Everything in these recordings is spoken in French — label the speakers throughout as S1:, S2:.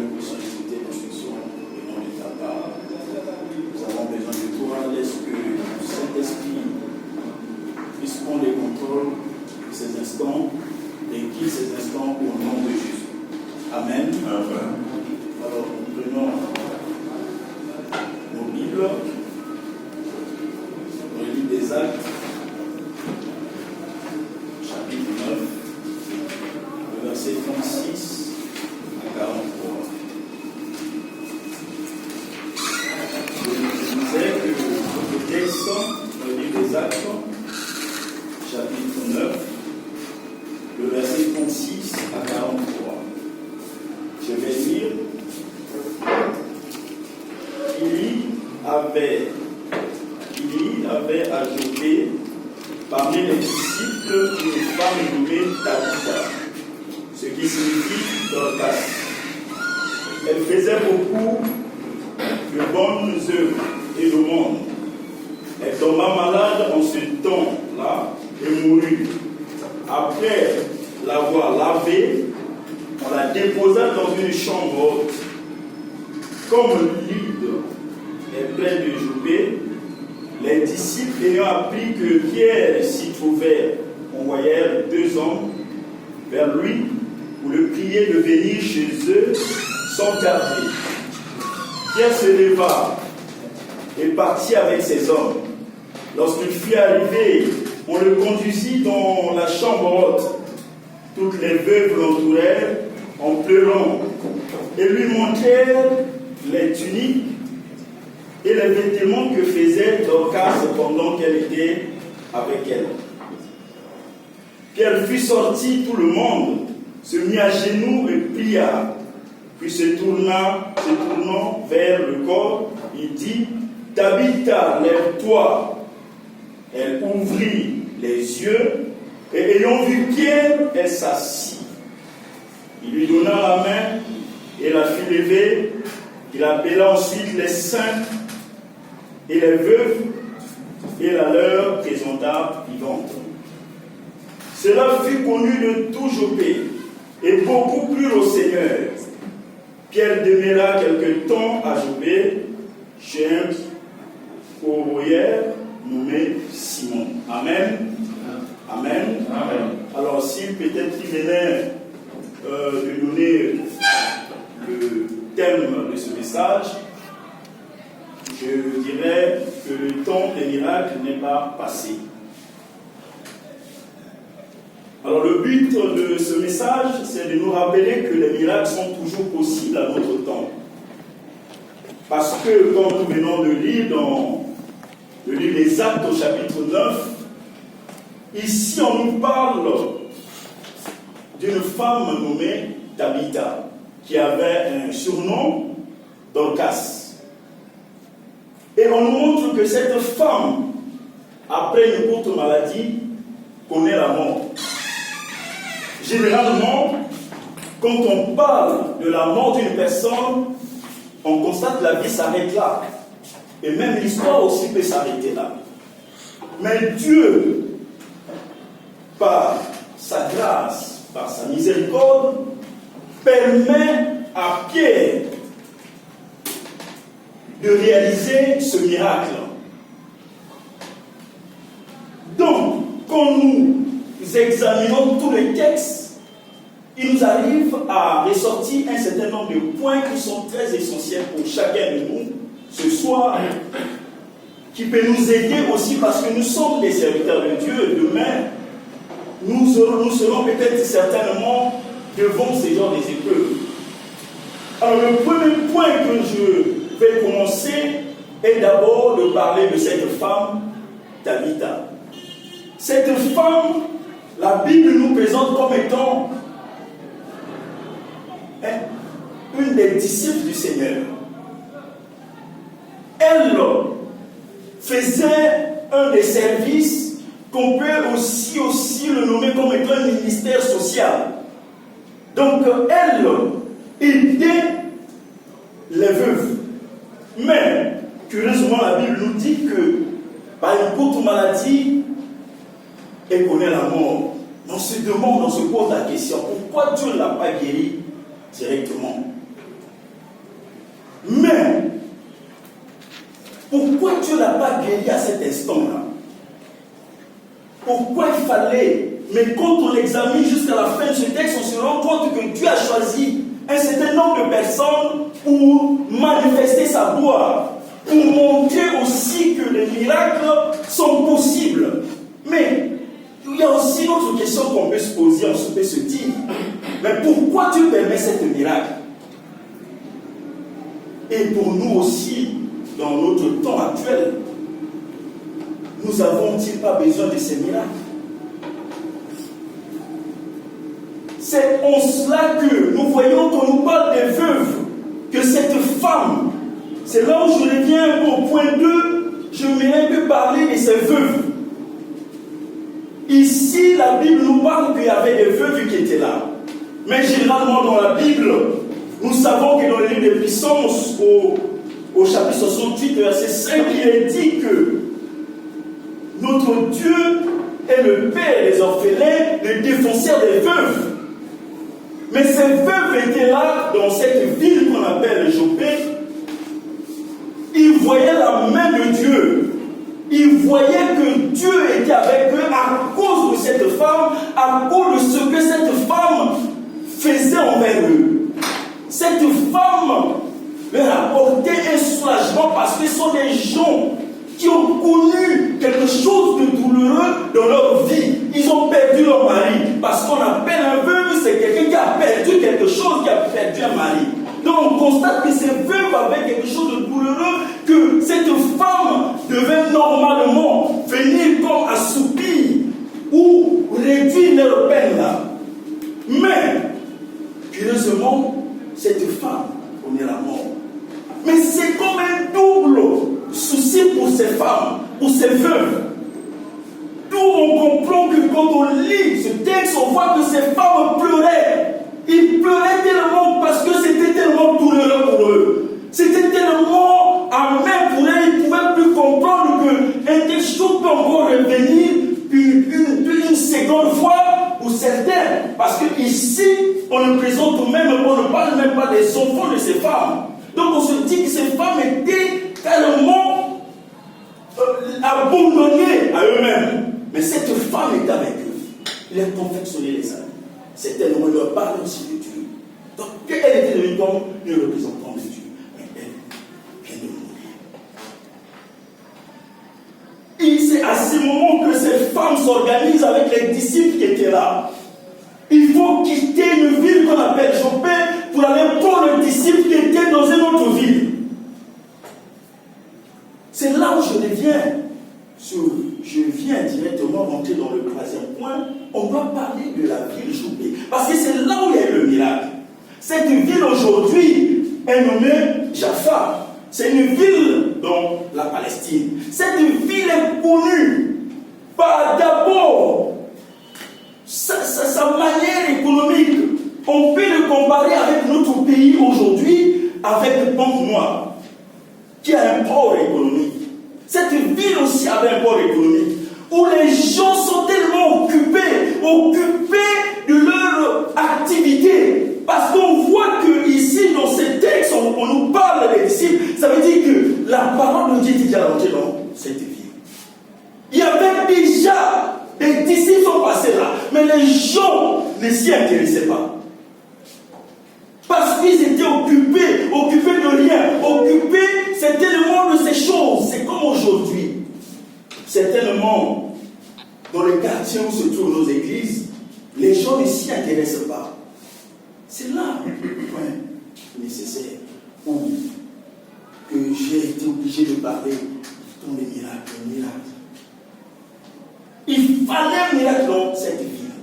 S1: nous puissions écouter l'instruction au nom de ta part. Nous avons besoin de toi. Laisse que le Saint-Esprit puisse prendre le contrôle de ces instants et guide ces instants au nom de Jésus. Amen.
S2: Amen.
S1: Alors, nous prenons nos Bibles dans le livre des Actes, chapitre 9, le verset 36 à 43. Je disais que le texte dans le livre des Actes, chapitre 9, le verset 36 à 43. Je vais lire. Il avait ajouté parmi les disciples une femme nommée Tabitha, ce qui signifie Dorcas. Elle faisait beaucoup de bonnes œuvres et d'aumônes. Elle tomba malade en ce temps-là et mourut. Après l'avoir lavée, on la déposa dans une chambre haute. Comme l'île est pleine de joupés, les disciples ayant appris que Pierre s'y trouvait, envoyèrent 2 hommes vers lui pour le prier de venir chez eux sans tarder. Pierre se leva et partit avec ses hommes. Lorsqu'il fut arrivé, on le conduisit dans la chambre haute. Toutes les veuves l'entourèrent en pleurant et lui montrèrent les tuniques et les vêtements que faisait Dorcas pendant qu'elle était avec elle. Qu'elle fut sortie, tout le monde se mit à genoux et pria. Puis se tournant vers le corps, il dit: Tabitha, lève-toi. Elle ouvrit les yeux et ayant vu Pierre, elle s'assit. Il lui donna la main et la fit lever. Il appela ensuite les saints et les veuves et la leur présenta vivante. Cela fut connu de tout Jopé et beaucoup crurent au Seigneur. Pierre demeura quelque temps à Jopé chez un courrier nommé Simon. Amen. Amen. Amen. Alors, si peut-être il venait de donner le thème de ce message, je dirais que le temps des miracles n'est pas passé. Alors le but de ce message, c'est de nous rappeler que les miracles sont toujours possibles à notre temps. Parce que, comme nous venons de lire dans le livre des Actes au chapitre 9, ici on nous parle d'une femme nommée Tabitha, qui avait un surnom, Dorcas. Et on nous montre que cette femme, après une courte maladie, connaît la mort. Généralement, quand on parle de la mort d'une personne, on constate que la vie s'arrête là. Et même l'histoire aussi peut s'arrêter là. Mais Dieu, par sa grâce, par sa miséricorde, permet à Pierre de réaliser ce miracle. Donc, quand nous examinons tous les textes, il nous arrive à ressortir un certain nombre de points qui sont très essentiels pour chacun de nous ce soir, qui peut nous aider aussi parce que nous sommes des serviteurs de Dieu. Demain, nous serons peut-être certainement devant ces genres d'épreuves. Alors, le premier point que je vais commencer est d'abord de parler de cette femme, Tabitha. Cette femme, la Bible nous présente comme étant une des disciples du Seigneur. Elle faisait un des services qu'on peut aussi le nommer comme étant un ministère social. Donc, elle aidait les veuves. Mais, curieusement, la Bible nous dit que par une courte maladie, elle connaît la mort. On se demande, on se pose la question, pourquoi Dieu ne l'a pas guérie directement? Dieu ne l'a pas guéri à cet instant-là? Pourquoi il fallait? Mais quand on examine jusqu'à la fin de ce texte, on se rend compte que Dieu a choisi un certain nombre de personnes pour manifester sa gloire, pour montrer aussi que les miracles sont possibles. Mais il y a aussi une autre question qu'on peut se poser, on peut se dire, mais pourquoi Dieu permet cet miracle? Et pour nous aussi, dans notre temps actuel, nous n'avons-ils pas besoin de ces miracles? C'est en cela que nous voyons qu'on nous parle des veuves, que cette femme, c'est là où je reviens au point 2, je m'aimerais que parler de ces veuves. Ici, la Bible nous parle qu'il y avait des veuves qui étaient là. Mais généralement dans la Bible, nous savons que dans le livre des Puissances, au chapitre 68, verset 5, il est dit que notre Dieu est le Père des orphelins, le défenseur des veuves. Mais ces veuves étaient là, dans cette ville qu'on appelle Joppé. Ils voyaient la main de Dieu. Ils voyaient que Dieu était avec eux à cause de cette femme, à cause de ce que cette femme faisait envers eux. Cette femme leur apportait un soulagement parce que ce sont des gens qui ont connu quelque chose de douloureux dans leur vie. Ils ont perdu leur mari. Parce qu'on appelle un veuve, c'est quelqu'un qui a perdu quelque chose, qui a perdu un mari. Donc on constate que ces veuves avaient quelque chose de douloureux, que cette femme devait normalement venir comme assoupir ou réduire leur peine là. Mais, curieusement, cette femme connaît la mort. Mais c'est comme un double souci pour ces femmes, pour ces veuves. D'où on comprend que quand on lit ce texte, on voit que ces femmes pleuraient. Ils pleuraient tellement parce que c'était tellement douloureux pour eux. C'était tellement amer pour eux, ils ne pouvaient plus comprendre qu'un tel chose peut encore revenir une seconde fois pour certains. Parce qu'ici, on ne présente même, on ne parle même pas des enfants de ces femmes. Donc on se dit que ces femmes étaient carrément abandonnées à eux-mêmes. Mais cette femme est avec eux. Il a confectionné les âmes. C'était nous, leur parle aussi de Dieu. Donc elle était devenue comme une représentante de Dieu. Mais elle vient de mourir. Et c'est à ce moment que ces femmes s'organisent avec les disciples qui étaient là. Il faut quitter une ville qu'on appelle Joppé pour aller prendre les disciples qui étaient dans une autre ville. C'est là où je reviens. Je viens directement rentrer dans le troisième point. On doit parler de la ville Joppé. Parce que c'est là où il y a eu le miracle. Cette ville aujourd'hui est nommée Jaffa. C'est une ville dans la Palestine. Cette ville est connue par d'abord sa manière économique. On peut le comparer avec notre pays aujourd'hui, avec le Banque Noire, qui a un port économique. Cette ville aussi avait un port économique, où les gens sont tellement occupés de leur activité. Parce qu'on voit que ici, dans ces textes, on nous parle des disciples. Ça veut dire que la parole de Dieu était déjà rentrée dans cette ville. Il y avait déjà des disciples sont passés là, mais les gens ne s'y intéressaient pas. Parce qu'ils étaient occupés de rien, c'était le monde de ces choses. C'est comme aujourd'hui. Certainement, dans les quartiers où se trouvent nos églises, les gens ne s'y intéressent pas. C'est là le point nécessaire où que j'ai été obligé de parler dans les miracles. Il fallait un miracle dans cette ville.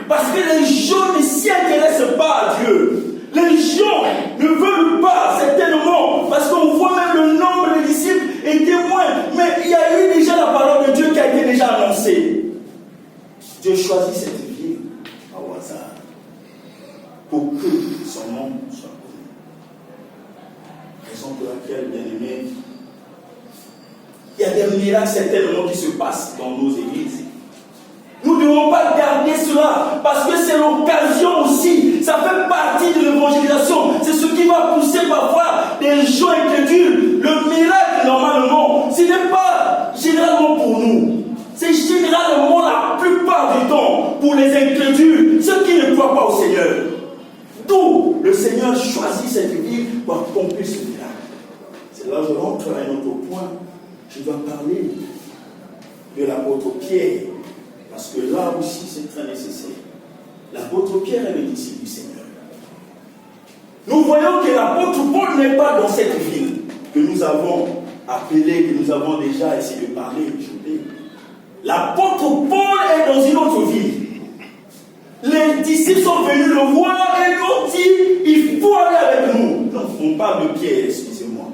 S1: Parce que les gens ne s'y intéressent pas à Dieu. Les gens ne veulent pas, certainement, parce qu'on voit même le nombre de disciples était moins. Mais il y a eu déjà la parole de Dieu qui a été déjà annoncée. Dieu choisit cette ville au hasard pour que son nom soit connu. Raison pour laquelle, bien aimé, il y a des miracles certainement qui se passent dans nos églises. Nous ne devons pas garder cela parce que c'est l'occasion aussi. Ça fait partie de l'évangélisation. C'est ce qui va pousser parfois des gens incrédules. Le miracle Pierre, normalement, ce n'est pas généralement pour nous. C'est généralement la plupart du temps pour les incrédules, ceux qui ne croient pas au Seigneur. D'où le Seigneur choisit cette ville pour accomplir ce miracle. C'est là que je rentre à un autre point. Je dois parler de l'apôtre Pierre, parce que là aussi c'est très nécessaire. L'apôtre Pierre est le disciple du Seigneur. Nous voyons que l'apôtre Paul n'est pas dans cette ville que nous avons appelée, que nous avons déjà essayé de parler aujourd'hui. L'apôtre Paul est dans une autre ville. Les disciples sont venus le voir et lui ont dit, il faut aller avec nous. Non, on parle de Pierre, excusez-moi.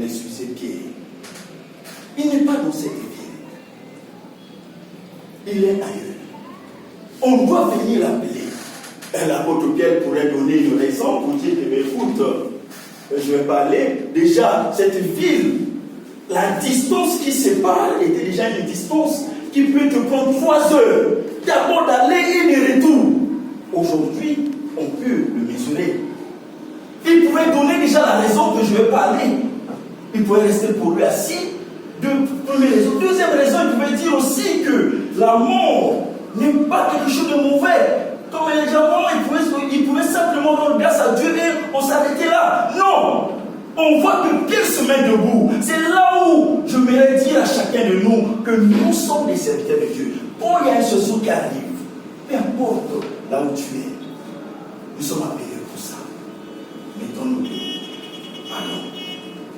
S1: Excusez Pierre. Il n'est pas dans cette ville. Il est ailleurs. On doit venir l'appeler. Et l'apôtre Pierre pourrait donner une raison pour dire que, écoute, je vais parler. Déjà, cette ville, la distance qui sépare était déjà une distance qui peut te prendre 3 heures. D'abord d'aller et de retour. Aujourd'hui, on peut le mesurer. Il pourrait donner déjà la raison que je vais parler. Il pourrait rester pour lui assis. Première raison. Deuxième raison, il pouvait dire aussi que la mort n'est pas quelque chose de mauvais. Comme les gens, il pouvait simplement rendre grâce à Dieu et on s'arrêtait là. Non! On voit que Pierre se met debout. C'est là où je voudrais dire à chacun de nous que nous sommes des serviteurs de Dieu. Quand il y a un seul qui arrive, peu importe là où tu es, nous sommes appelés pour ça. Mettons-nous debout. Allons.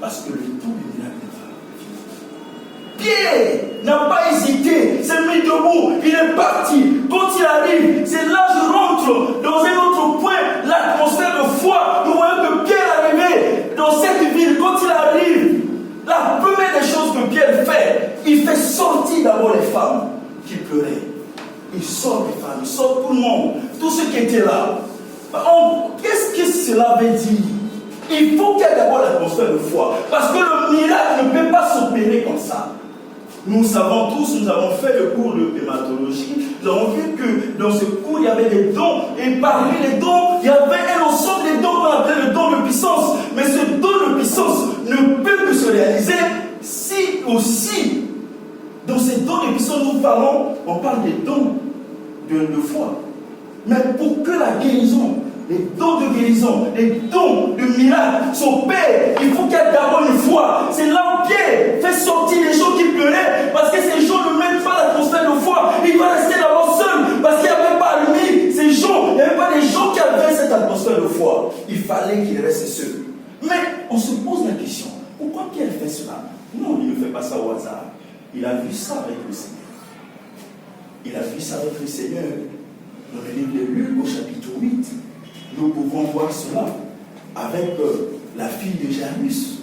S1: Parce que le tout du miracle va. Pierre n'a pas hésité, s'est mis debout, il est parti. Quand il arrive, c'est là que je rentre dans un autre point, l'atmosphère de foi. Nous voyons que Pierre est arrivé dans cette ville. Quand il arrive, la première des choses que Pierre fait, il fait sortir d'abord les femmes qui pleuraient. Il sort les femmes, il sort tout le monde, tous ceux qui étaient là. Qu'est-ce que cela veut dire? Il faut qu'il y ait d'abord l'atmosphère de foi. Parce que le miracle ne peut pas s'opérer comme ça. Nous savons tous, nous avons fait le cours de hématologie. Nous avons vu que dans ce cours, il y avait des dons. Et parmi les dons, il y avait un ensemble des dons qu'on appelait le don de puissance. Mais ce don de puissance ne peut que se réaliser si aussi, dans ces dons de puissance, nous parlons, on parle des dons de foi. Mais pour que la guérison, les dons de guérison, les dons de miracle s'opèrent, il faut qu'il y ait d'abord une foi. C'est là où Pierre fait sortir les gens qui pleuraient, parce que ces gens ne mettent pas l'atmosphère de foi. Il va rester d'abord seul, parce qu'il n'y avait pas lui, ces gens, il n'y avait pas des gens qui avaient cette atmosphère de foi. Il fallait qu'il reste seul. Mais on se pose la question, pourquoi Pierre fait cela? Non, il ne fait pas ça au hasard. Il a vu ça avec le Seigneur. Il a vu ça avec le Seigneur. Dans le livre de Luc, au chapitre 8, nous pouvons voir cela avec la fille de Jairus,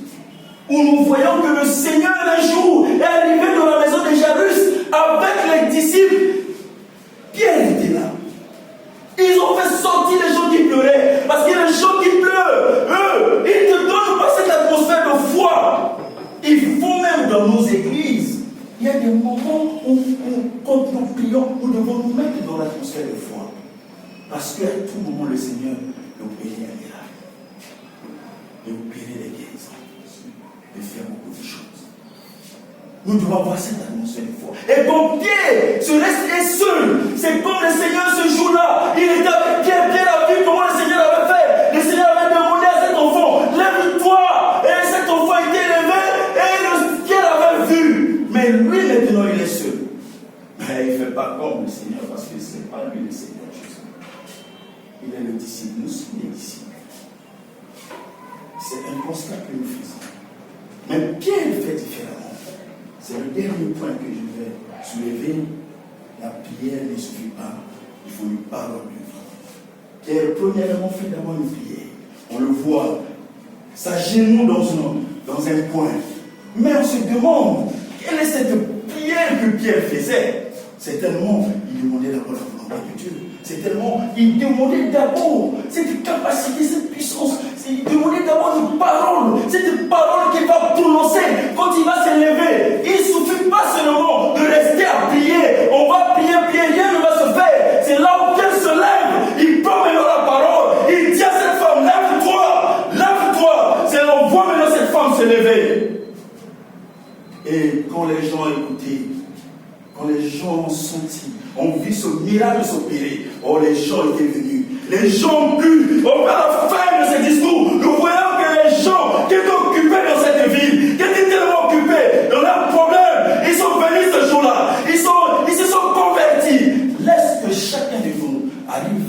S1: où nous voyons que le Seigneur un jour est arrivé dans la maison de Jairus avec les disciples. Pierre était là. Ils ont fait sortir les gens qui pleuraient, parce que les gens qui pleurent, eux, ils ne donnent pas cette atmosphère de foi. Il faut même dans nos églises, il y a des moments où quand nous prions, nous devons nous mettre dans l'atmosphère de foi. Parce qu'à tout moment, le Seigneur peut opérer un miracle, peut opérer les guérisons, peut faire beaucoup de choses. Nous devons avoir cette atmosphère de foi. Et quand Pierre se restait seul, c'est comme le Seigneur ce jour-là, il était avec Pierre. Pierre a vu comment le Seigneur avait fait. Le Seigneur avait demandé à cet enfant, lève-toi. Et cet enfant était levé et Pierre avait vu. Mais lui maintenant il est seul. Mais il ne fait pas comme le Seigneur, parce que ce n'est pas lui le Seigneur. Il est le disciple, nous sommes les disciples. C'est un constat que nous faisons. Mais Pierre fait différemment. C'est le dernier point que je vais soulever. La prière ne suffit pas. Il faut une parole de vie. Pierre, premièrement, fait d'abord une prière. On le voit, s'agenouille dans un coin. Mais on se demande, quelle est cette prière que Pierre faisait? Certainement, il demandait d'abord la volonté de Dieu. C'est tellement, il demandait d'abord cette capacité, cette puissance. Il demandait d'abord une parole, cette parole qu'il va prononcer quand il va se lever. Il ne suffit pas seulement de rester à prier. On va prier, rien ne va se faire. C'est là où Pierre se lève, il prend maintenant la parole. Il dit à cette femme, lève-toi, lève-toi. C'est là où on voit maintenant cette femme se lever. ici, on vit ce miracle s'opérer. Oh, les gens étaient venus. Les gens ont pu, on va la fin de ce discours. Nous voyons que les gens qui étaient occupés dans cette ville, qui étaient tellement occupés dans leurs problèmes, ils sont venus ce jour-là. Ils se sont convertis. Laisse que chacun de nous arrive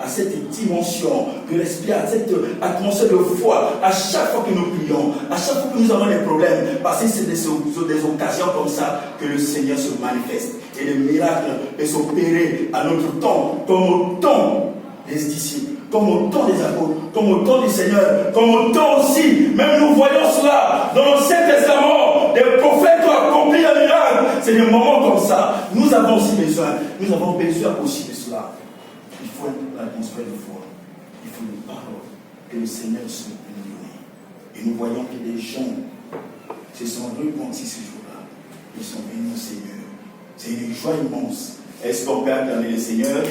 S1: à cette dimension de l'esprit, à cette atmosphère de foi, à chaque fois que nous prions, à chaque fois que nous avons des problèmes, parce que c'est des occasions comme ça que le Seigneur se manifeste. Et le miracle peut s'opérer à notre temps, comme au temps des disciples, comme au temps des apôtres, comme au temps du Seigneur, comme au temps aussi, même nous voyons cela dans l'Ancien Testament, des prophètes ont accompli un miracle. C'est des moments comme ça. Nous avons aussi besoin aussi de cela. Il faut l'atmosphère de foi. Il faut une parole que le Seigneur se donne. Et nous voyons que les gens se sont repentis ce jour-là. Ils sont venus au Seigneur. C'est une joie immense. Est-ce qu'on peut acclamer le Seigneur?